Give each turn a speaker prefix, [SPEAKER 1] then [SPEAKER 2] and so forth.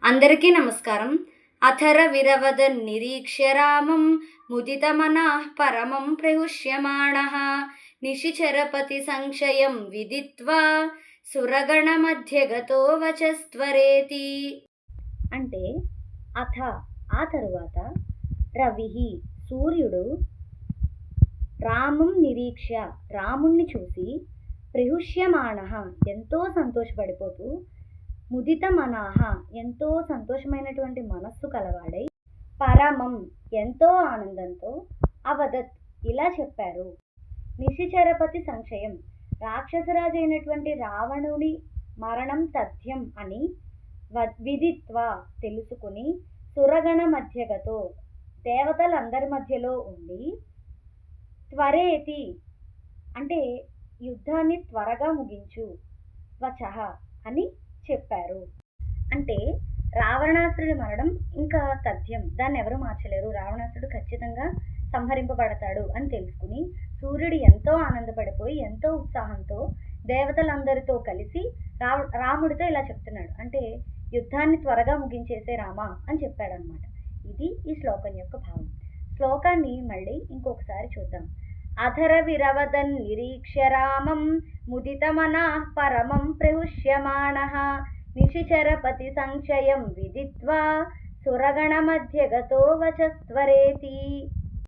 [SPEAKER 1] అందరికీ నమస్కారం. అథర విరవదన్ నిరీక్ష్య రామం ముదితమనః పరమం ప్రహుష్యమాణః నిశిచరపతి సంశయం విదిత్వా సురగణ మధ్య గతో వచస్త్వరేతి. అంటే అథ ఆ తరువాత రవిహి సూర్యుడు రామం నిరీక్ష రాముణ్ణి చూసి ప్రహుష్యమాణః ఎంతో సంతోషపడిపోతూ ముదిత మనాహ ఎంతో సంతోషమైనటువంటి మనస్సు కలవాడై పరమం ఎంతో ఆనందంతో అవదత్ ఇలా చెప్పారు. నిశిచరపతి సంశయం రాక్షసరాజు అయినటువంటి రావణుడి మరణం తథ్యం అని విదిత్వ తెలుసుకుని సురగణ మధ్యగతో దేవతలందరి మధ్యలో ఉండి త్వరేతి అంటే యుద్ధాన్ని త్వరగా ముగించు వచః అని చెప్పారు. అంటే రావణాసురుడి మరణం ఇంకా తథ్యం, దాన్ని ఎవరు మార్చలేరు, రావణాసురుడు ఖచ్చితంగా సంహరింపబడతాడు అని తెలుసుకుని సూర్యుడు ఎంతో ఆనందపడిపోయి ఎంతో ఉత్సాహంతో దేవతలందరితో కలిసి రాముడితో ఇలా చెప్తున్నాడు. అంటే యుద్ధాన్ని త్వరగా ముగించేసే రామా అని చెప్పాడనమాట. ఇది ఈ శ్లోకం యొక్క భావం. శ్లోకాన్ని మళ్ళీ ఇంకొకసారి చూద్దాం. అధర విరవదన్ నిరీక్ష్య రామం ముదితమనః పరమం ప్రహుష్యమాణః నిశిచరపతి సంశయం విదిత్వా సురగణ మధ్య గతో వచస్త్వరేతి.